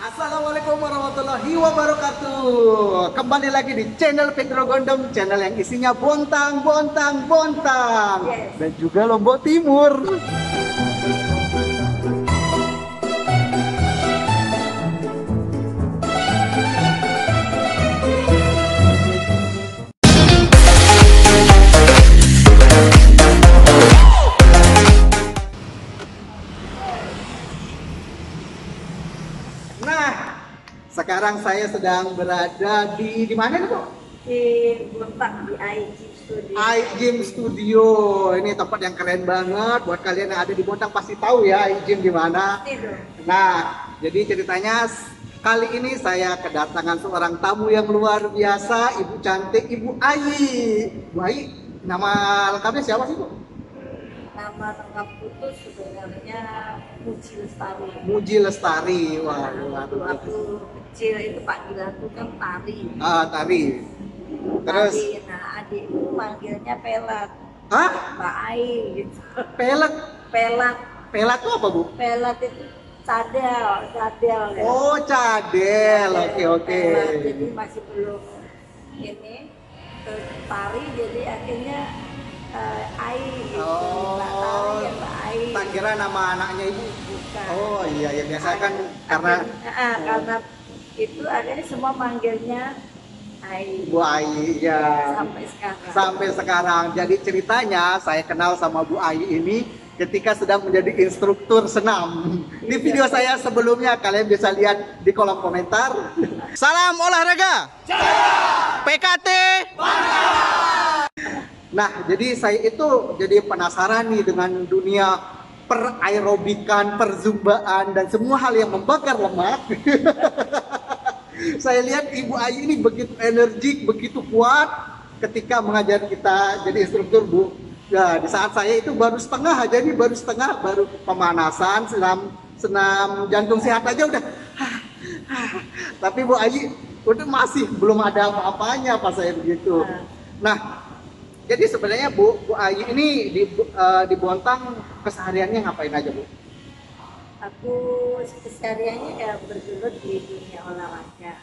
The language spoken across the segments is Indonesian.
Assalamualaikum warahmatullahi wabarakatuh. Kembali lagi di channel Pedro Gondom, channel yang isinya bontang, bontang, bontang, dan juga Lombok Timur. Nah, sekarang saya sedang berada di mana nih, Bu? Di Bontang, di iGym Studio. iGym Studio. Ini tempat yang keren banget. Buat kalian yang ada di Bontang pasti tahu ya iGym di mana. Nah, jadi ceritanya kali ini saya kedatangan seorang tamu yang luar biasa, Ibu cantik, Ibu Ayi. Bu Ayi, nama lengkapnya siapa sih, Bu? Nama lengkap itu sebenarnya Muji Lestari. Muji Lestari. Wah, Waktu aku kecil itu panggilanku kan Tari. Tari. Terus? Tari. Nah, adikku manggilnya Pelat. Hah? Mbak Ai gitu. Pelet? Pelat. Pelat itu apa, Bu? Pelat itu cadel ya. Oh, cadel. Oke. Pelat, jadi masih belum ini Tari, jadi akhirnya Ai gitu. Mbak Tari ya Mbak Ai. Tak kira nama anaknya Ibu. Bukan. Oh iya, ya biasa kan karena karena itu akhirnya semua manggilnya Ai. Bu Ayi ya. Sampai sekarang. Sampai sekarang. Jadi ceritanya saya kenal sama Bu Ayi ini ketika sedang menjadi instruktur senam. Di video saya sebelumnya kalian bisa lihat di kolom komentar. Salam olahraga. PKT. Nah, jadi saya itu jadi penasaran nih dengan dunia peraerobikan, perzumbaan, dan semua hal yang membakar lemak. Saya lihat Ibu Ayi ini begitu energik, begitu kuat ketika mengajar kita jadi instruktur, Bu. Ya, di saat saya itu baru setengah aja nih, baru pemanasan, senam jantung sehat aja udah. Tapi Bu Ayi udah masih belum ada apa-apanya pas saya begitu. Nah, jadi sebenarnya Bu Ayi ini di Bontang kesehariannya ngapain aja, Bu? Aku kesehariannya ya bergelut di dunia olahraga,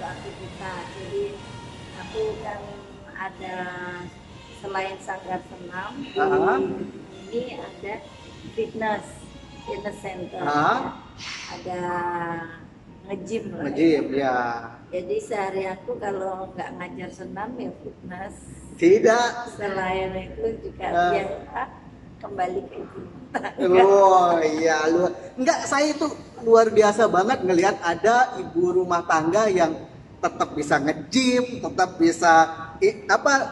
aktivitas. Jadi aku kan ada selain sanggar senam, ini ada fitness center, ada nge-gym lah. Nge-gym ya. Jadi sehari aku kalau nggak ngajar senam ya fitness. Tidak. Selain itu juga kembali ke gym. Oh iya, enggak, saya itu luar biasa banget ngelihat ada ibu rumah tangga yang tetap bisa nge-gym, tetap bisa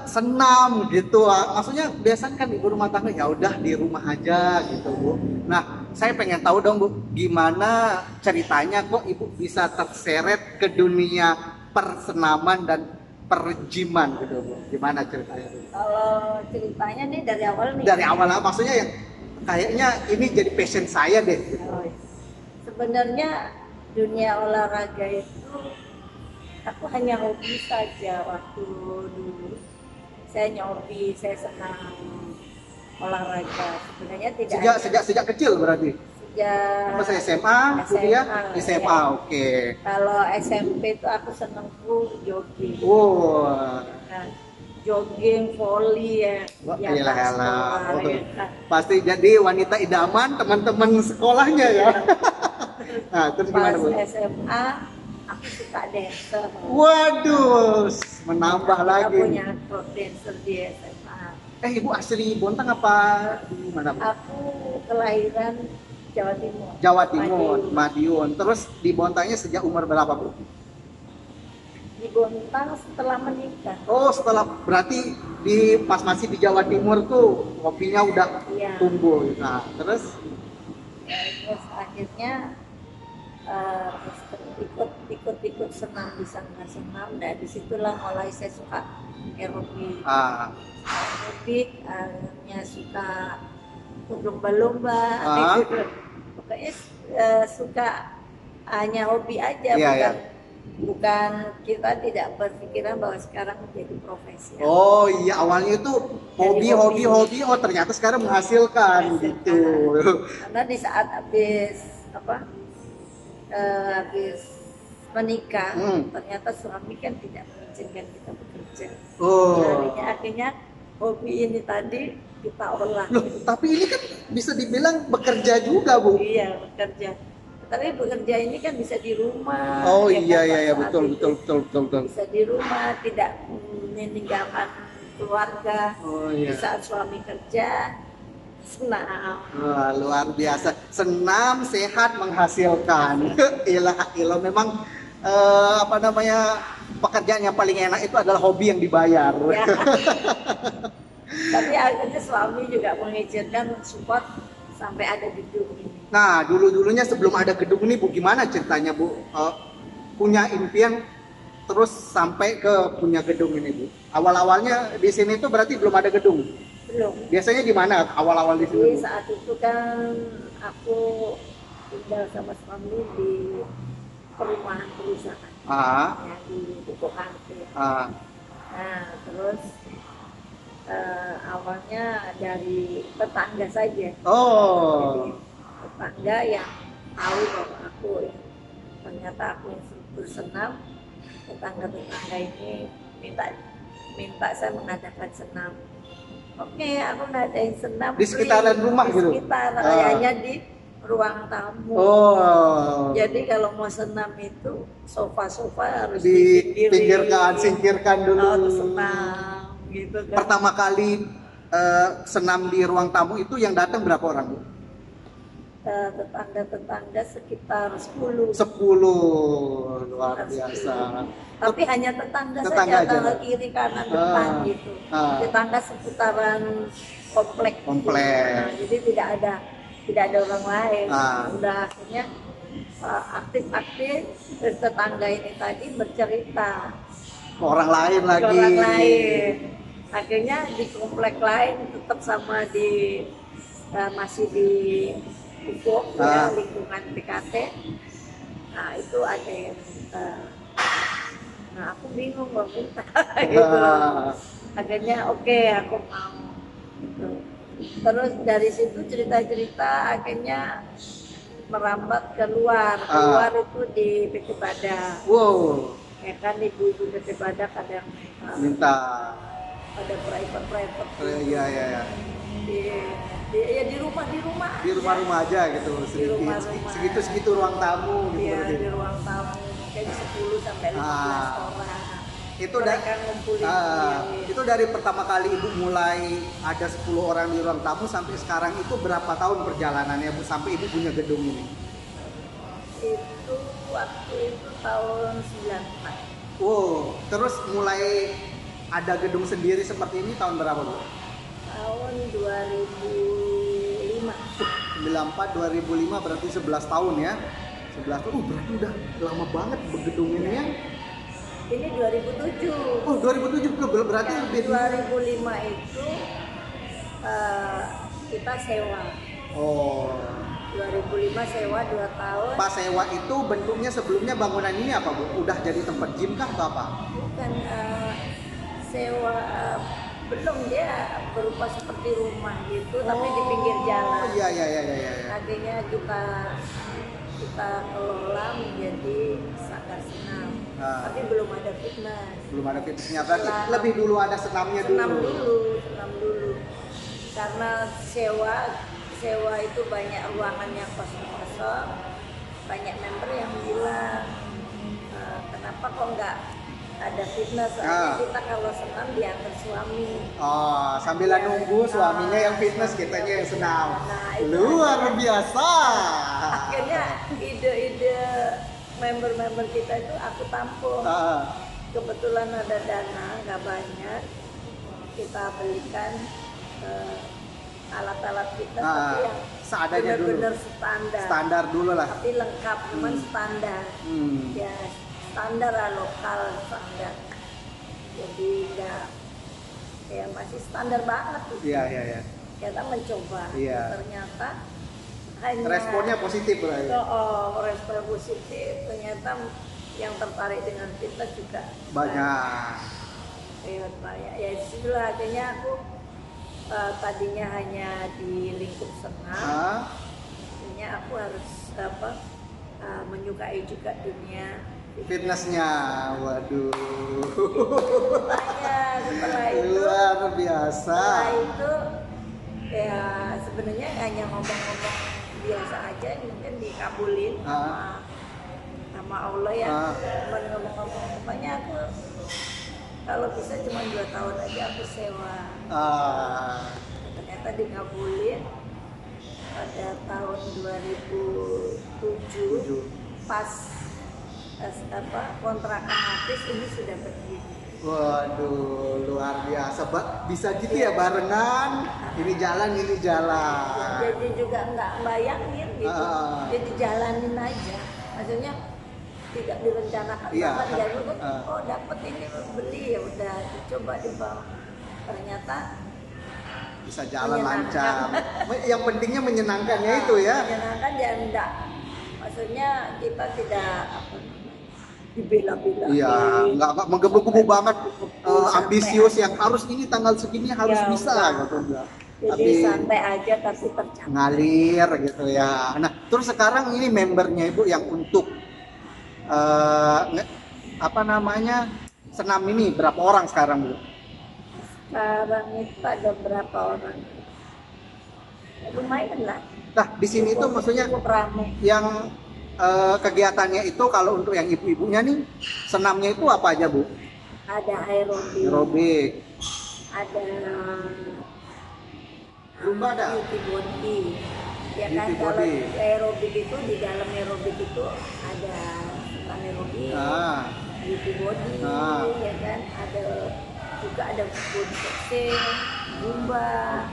senam gitu. Maksudnya biasanya kan ibu rumah tangga ya udah di rumah aja gitu, Bu. Nah, saya pengen tahu dong, Bu, gimana ceritanya kok Ibu bisa terseret ke dunia persenaman dan perjiman gitu, Bu. Gimana ceritanya? Kalau ceritanya nih dari awal nih. Dari awal, maksudnya ya kayaknya ini jadi passion saya deh. Gitu. Sebenarnya dunia olahraga itu aku hanya hobi saja waktu dulu. Saya hanya hobi, saya senang olahraga. Sebenarnya tidak sejak kecil berarti. Sejak saya SMA, kuliah SMA, oke. Kalau SMP itu aku senang jogging. Nah, jogging, volley ya. Pasti jadi wanita idaman teman-teman sekolahnya ya. Nah, terus gimana, Bu? SMA aku suka dancer. Waduh, menambah lagi. Aku punya klub dancer di SMA. Ibu asli Bontang apa di mana, Bu? Aku kelahiran Jawa Timur. Jawa Timur, Madiun. Terus di Bontangnya sejak umur berapa, Bu? Di Bontang setelah menikah. Oh, setelah berarti pas masih di Jawa Timur tuh hobinya udah tumbuh. Nah, terus akhirnya ikut senam di sanggar senam. Dan disitulah mulai saya suka aerobik. Akhirnya suka lomba-lomba. Pokoknya suka hanya hobi aja, bukan kita tidak berpikiran bahwa sekarang menjadi profesi. Oh iya, awalnya itu hobi, oh ternyata sekarang menghasilkan gitu. Karena di saat habis habis menikah, ternyata suami kan tidak mengizinkan kita bekerja. Akhirnya hobi ini tadi kita olah. Loh, tapi ini kan bisa dibilang bekerja juga, Bu. Iya, bekerja. Tapi bekerja ini kan bisa di rumah. Oh iya, betul. Bisa di rumah, tidak meninggalkan keluarga. Di saat suami kerja, senam. Wah, luar biasa. Senam, sehat, menghasilkan. Ilah, memang pekerjaan yang paling enak itu adalah hobi yang dibayar. Ya. Tapi akhirnya suami juga mengizinkan support sampai ada gedung ini. Nah, dulunya sebelum ada gedung ini, Bu, gimana ceritanya, Bu? Punya impian terus sampai ke punya gedung ini, Bu. Awal-awalnya di sini tuh berarti belum ada gedung. Belum. Biasanya di mana awal-awal di sini? Jadi saat itu kan aku tinggal sama suami di perumahan perusahaan. Yang di Duku Kantin. Nah, terus awalnya dari tetangga saja. Jadi tetangga yang tahu bahwa aku ternyata aku yang bersenam, tetangga ini minta saya mengadakan senam. Oke, aku ngadain senam di sekitaran rumah gitu. Di sekitar kayaknya di ruang tamu. Jadi kalau mau senam itu sofa-sofa harus singkirkan dulu. Untuk senam gitu kan. Pertama kali senam di ruang tamu itu yang datang berapa orang, Bu? Tetangga sekitar 10. Luar biasa. Tapi hanya tetangga saja, kalau kiri kanan depan gitu. Tetangga seputaran komplek. Nah, jadi tidak ada orang lain. Udah akhirnya aktif-aktif, terus tetangga ini tadi bercerita orang lain lagi. Akhirnya di komplek lain tetap sama masih di Pupuk, lingkungan PKT. Nah, itu ada yang nah aku bingung mau minta gitu. Akhirnya oke, aku mau gitu. Terus dari situ cerita-cerita akhirnya merambat keluar itu di PT Badak. Ya kan ibu-ibu PT Badak kadang minta ada private. Iya. Di rumah aja gitu, segitu ruang tamu gitu. Iya, di ruang tamu mungkin 10 sampai 15 orang. Itu dari pertama kali Ibu mulai ada 10 orang di ruang tamu sampai sekarang itu berapa tahun perjalanannya, Bu, sampai Ibu punya gedung ini? Itu waktu itu tahun 94. Terus mulai ada gedung sendiri seperti ini tahun berapa, Bu? Tahun 2005. 2005 berarti 11 tahun ya. 11 tahun, berarti udah lama banget gedung ini ya. Ini 2007. 2007 berarti lebih 2005 itu kita sewa. 2005 sewa 2 tahun. Pas sewa itu bentuknya sebelumnya bangunan ini apa, Bu? Udah jadi tempat gym kah atau apa? Bukan, sewa belum, dia berupa seperti rumah gitu, tapi di pinggir jalan. Iya. Akhirnya kita kelola menjadi sanggar senam. Tapi belum ada fitness. Belum ada fitnessnya, berarti lebih dulu ada senamnya dulu. Senam dulu. Karena sewa itu banyak ruangan yang kosong-kosong, banyak member yang bilang kenapa kok nggak ada fitness, kita kalau senam diantar suami. Sambil nunggu suaminya yang fitness, kitanya yang senam. Luar biasa. Akhirnya ide-ide member-member kita itu aku tampung. Kebetulan ada dana nggak banyak, kita belikan alat-alat kita, tapi yang seadanya benar-benar dulu. Standar dulu lah. Tapi lengkap, cuman standar. Ya, standar lah, lokal standar. Jadi ya masih standar banget. Iya. Kita mencoba. Ternyata hanya responnya positif berarti. Respon positif. Ternyata yang tertarik dengan kita juga banyak. Ya disitulah akhirnya aku tadinya hanya di lingkup senam. Akhirnya aku harus menyukai juga dunia fitnessnya. Waduh. Setelah itu Luar biasa. setelah itu ya sebenarnya hanya ngomong-ngomong biasa aja, mungkin dikabulin sama Allah ya. Cuman ngomong-ngomong, pokoknya aku kalau bisa cuma 2 tahun aja aku sewa. Ternyata dikabulin pada tahun 2007 pas kontrakan habis ini sudah berdiri. Waduh, luar biasa, bisa gitu ya barengan, ini jalan. Jadi juga nggak bayangin gitu, jadi jalanin aja. Maksudnya tidak direncanakan banget, jadi oh dapat ini beli ya udah coba dibawa. Ternyata bisa jalan lancar. Yang pentingnya menyenangkannya itu ya. Menyenangkan ya enggak. Maksudnya kita tidak dibela-bela. Iya, nggak menggebu-gebu banget, ambisius yang harus ini tanggal segini harus ya, bisa gitu enggak. Jadi Tapi santai aja tapi tercapai. Ngalir gitu ya. Nah, terus sekarang ini membernya Ibu yang untuk apa namanya? Senam ini berapa orang sekarang, Bu? Sekarang itu ada berapa orang? Lumayan lah. Nah, di sini itu maksudnya cukup ramai. Yang kegiatannya itu kalau untuk yang ibu-ibunya nih, senamnya itu apa aja, Bu? Ada aerobik. Aerobik. Ada Zumba ada? beauty body. Ya kan, Beauty kalau body. aerobik itu di dalam aerobik itu ada aerobik, beauty body, ya kan, ada juga ada body sexing, zumba.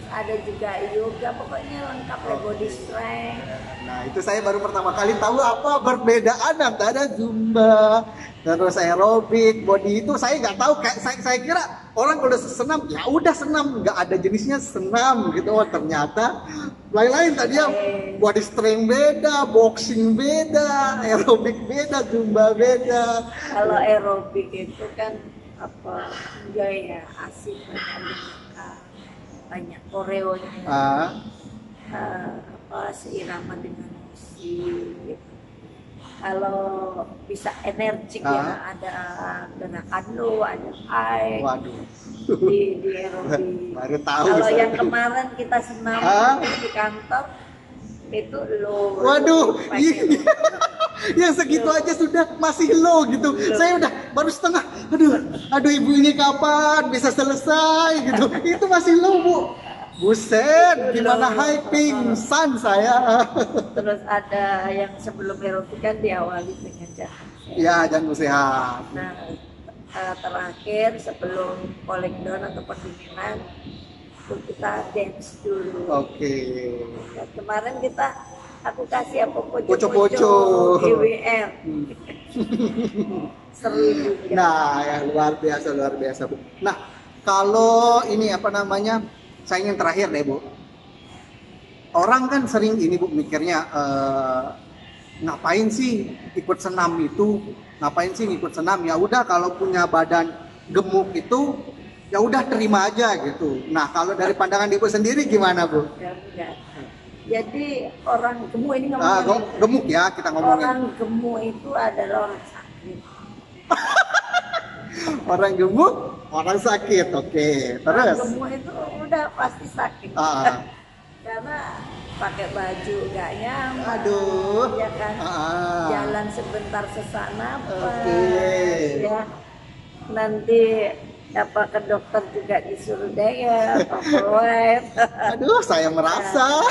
Ada juga yoga, pokoknya lengkap ya, body strength. Nah, itu saya baru pertama kali tahu apa perbedaan antara zumba terus aerobik, body itu saya nggak tahu. Saya kira orang kalau senam ya udah senam, nggak ada jenisnya senam gitu. Oh, ternyata lain-lain tadi ya, body strength beda, boxing beda, aerobik beda, zumba beda. Kalau aerobik itu kan apa gaya asik, banyak koreonya, seirama dengan musik gitu. Kalau bisa energik ya, ada gerakan lo, ada high. Waduh. di aerobik. Baru tahu. Kalau yang kemarin kita senam di kantor itu lo. Waduh, yang segitu aja sudah masih low gitu. Saya udah baru setengah. Aduh ibu ini kapan bisa selesai gitu. Itu masih low, Bu. Buset, gimana high pingsan saya. Terus ada yang sebelum aerobik kan diawali dengan jalan sehat. Ya, jangan sehat. Nah, terakhir sebelum falling down atau pendinginan itu kita dance dulu. Ya, kemarin aku kasih apa poco-poco GWR. Seru juga. Nah, ya luar biasa, Bu. Nah, kalau ini apa namanya? Saya ingin terakhir deh, Bu. Orang kan sering ini, Bu, mikirnya ngapain sih ikut senam itu? Ngapain sih ikut senam? Ya udah, kalau punya badan gemuk itu ya udah terima aja gitu. Nah, kalau dari pandangan Ibu sendiri gimana, Bu? Ya. Jadi orang gemuk ini ngomongin gemuk ya, kita ngomongin. Orang gemuk itu adalah orang sakit. Orang gemuk, orang sakit. Oke, terus. Orang gemuk itu udah pasti sakit. Karena pakai baju gak nyaman. Aduh. Ya kan. Jalan sebentar sesak napas. Ya. Nanti ke dokter juga disuruh diet, overweight. Aduh, saya merasa.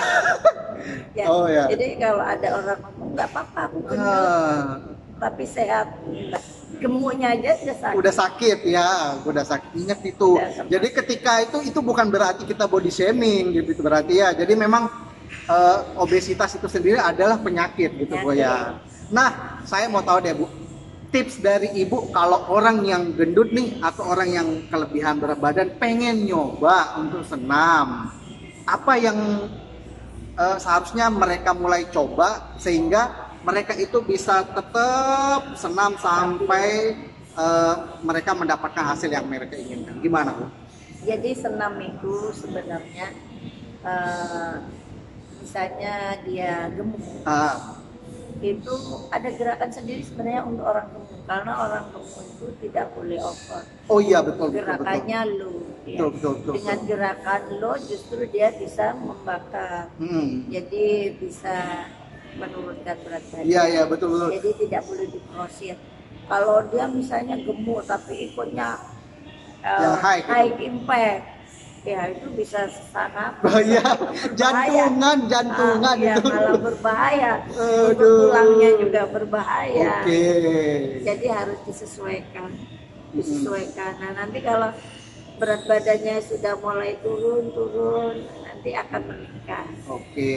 Ya, jadi kalau ada orang ngomong nggak apa-apa, aku gendut, tapi sehat. Gemuknya aja udah sakit. Udah sakit. Ingat itu. Jadi ketika itu bukan berarti kita body shaming gitu, berarti ya. Jadi memang obesitas itu sendiri adalah penyakit gitu, Bu ya. Nah, saya mau tahu deh, Bu, tips dari Ibu kalau orang yang gendut nih atau orang yang kelebihan berat badan pengen nyoba untuk senam, apa yang seharusnya mereka mulai coba sehingga mereka itu bisa tetap senam sampai mereka mendapatkan hasil yang mereka inginkan? Gimana, Bu? Jadi senam itu sebenarnya misalnya dia gemuk, itu ada gerakan sendiri sebenarnya untuk orang gemuk, karena orang gemuk itu tidak boleh over. Oh iya, betul, betul, betul. Gerakannya low, ya. Betul, betul, betul. Dengan gerakan low justru dia bisa membakar, jadi bisa menurunkan berat badan. Iya, iya, betul, betul. Jadi tidak boleh diproses. Kalau dia misalnya gemuk tapi ikutnya yang high impact, ya itu bisa sangat bahaya. Jantungan ya, itu malah berbahaya. Aduh. Untuk tulangnya juga berbahaya. Oke. Jadi harus disesuaikan. Nah nanti kalau berat badannya sudah mulai turun, nanti akan meningkat. Oke.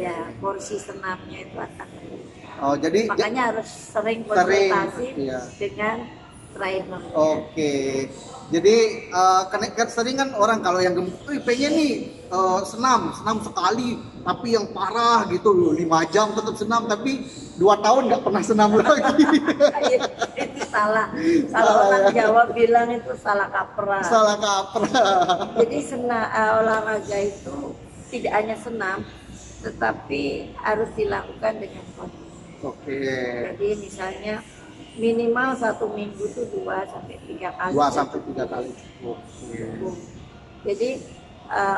Ya, porsi senamnya itu akan meningkat. Oh, jadi makanya harus sering konsultasi iya, dengan trainer. Oke. Jadi kan sering kan orang kalau yang gemuk, pengen nih senam sekali, tapi yang parah gitu 5 jam tetap senam, tapi 2 tahun nggak pernah senam lagi. Itu salah. Kalau orang Jawa bilang itu salah kaprah. Salah kaprah. Jadi olahraga itu tidak hanya senam, tetapi harus dilakukan dengan kondisi. Oke. Jadi misalnya minimal 1 minggu itu 2 sampai 3 kali. 2 sampai 3 kali cukup. Jadi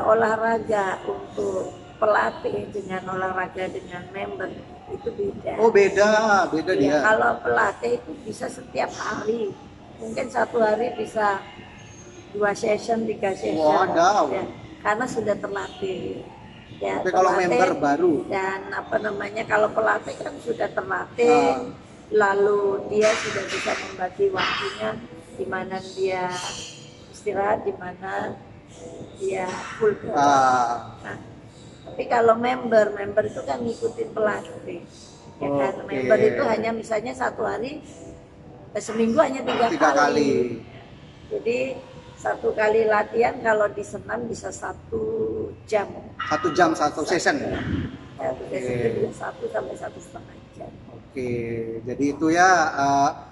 olahraga untuk pelatih dengan olahraga dengan member itu beda. Oh beda Ya, dia. kalau pelatih itu bisa setiap hari, mungkin 1 hari bisa 2 session, 3 session. Wadaw. Ya, karena sudah terlatih. Ya, tapi kalau member baru. Dan kalau pelatih kan sudah terlatih. Lalu dia sudah bisa membagi waktunya di mana dia istirahat, di mana dia full. Nah, tapi kalau member itu kan ngikutin pelatih, ya kan. Member itu hanya misalnya 1 hari, seminggu hanya 3 kali. Jadi 1 kali latihan kalau di senam bisa 1 jam. 1 jam 1 session. Satu session itu 1 sampai 1,5 jam. Oke, jadi itu ya.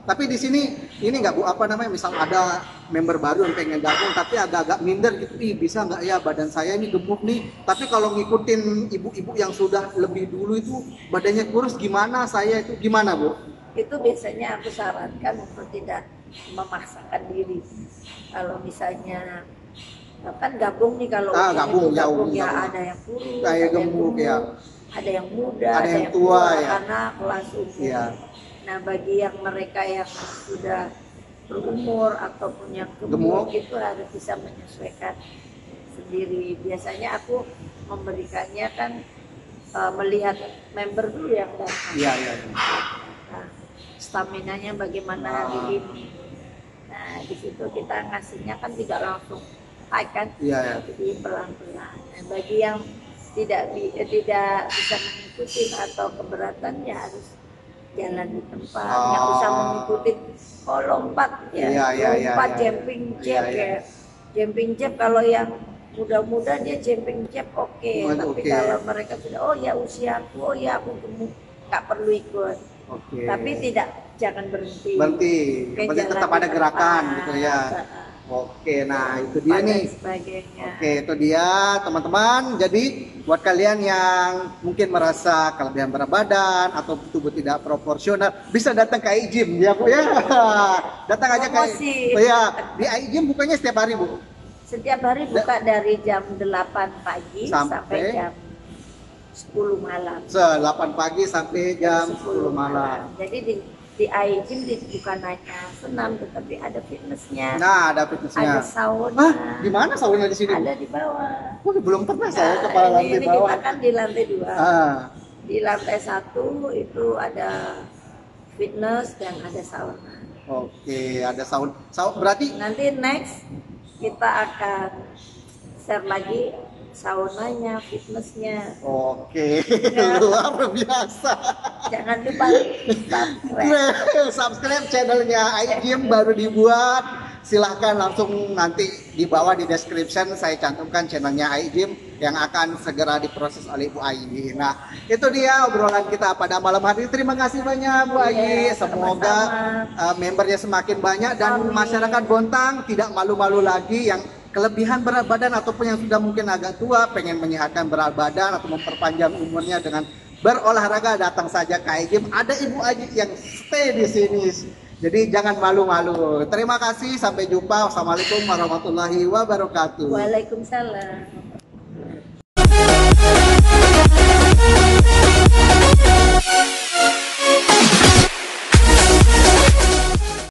Tapi di sini ini nggak Bu, misal ada member baru yang pengen gabung tapi agak-agak minder gitu, bisa nggak ya badan saya ini gemuk nih. Tapi kalau ngikutin ibu-ibu yang sudah lebih dulu itu badannya kurus, gimana saya itu gimana Bu? Itu biasanya aku sarankan untuk tidak memaksakan diri. Kalau misalnya kan gabung nih, kalau gabung ya ada yang kurus, kayak gemuk ya. Ada yang muda, ada yang tua ya. Karena kelas umur. Ya. Nah, bagi yang mereka yang sudah berumur ataupun yang gemuk itu harus bisa menyesuaikan sendiri. Biasanya aku memberikannya kan melihat member dulu yang datang. Iya. Nah, staminanya bagaimana hari ini. Nah, di situ kita ngasihnya kan tidak langsung high kan, jadi pelan-pelan. Nah, bagi yang tidak bisa mengikuti atau keberatan, ya harus jalan di tempat, nggak usah mengikuti lompat lompat jumping jack ya. Jumping jack kalau yang muda-muda dia jumping jack tapi kalau mereka sudah usiaku, aku gemuk, nggak perlu ikut. Tapi jangan berhenti tetap ada gerakan gitu ya. Oke, nah itu dia nih. Oke, itu dia teman-teman. Jadi buat kalian yang mungkin merasa kelebihan berat badan atau tubuh tidak proporsional, bisa datang ke iGym ya Bu ya. Datang aja ke di iGym. Bukanya setiap hari Bu? Setiap hari buka dari jam 8 pagi sampai jam 10 malam. 8 pagi sampai jam 10 malam. Jadi di iGym bukan hanya senam, tetapi ada fitnessnya. Nah, ada fitnessnya. Ada sauna. Di mana sauna di sini? Ada di bawah. Belum pernah saya ke lantai bawah. Kita kan di lantai 2. Di lantai 1 itu ada fitness dan ada sauna. Oke, ada sauna. Berarti nanti next kita akan share lagi saunanya, fitnessnya. Oke, luar biasa. Jangan lupa subscribe channelnya iGym baru dibuat. Silahkan langsung nanti di bawah di description saya cantumkan channelnya iGym yang akan segera diproses oleh Bu Ayi. Nah, itu dia obrolan kita pada malam hari. Terima kasih banyak Bu Ayi. Semoga membernya semakin banyak dan masyarakat Bontang tidak malu-malu lagi yang kelebihan berat badan ataupun yang sudah mungkin agak tua pengen menyehatkan berat badan atau memperpanjang umurnya dengan berolahraga datang saja ke IGIM. Ada Ibu Aji yang stay di sini. Jadi jangan malu-malu. Terima kasih, sampai jumpa. Wassalamualaikum warahmatullahi wabarakatuh. Waalaikumsalam.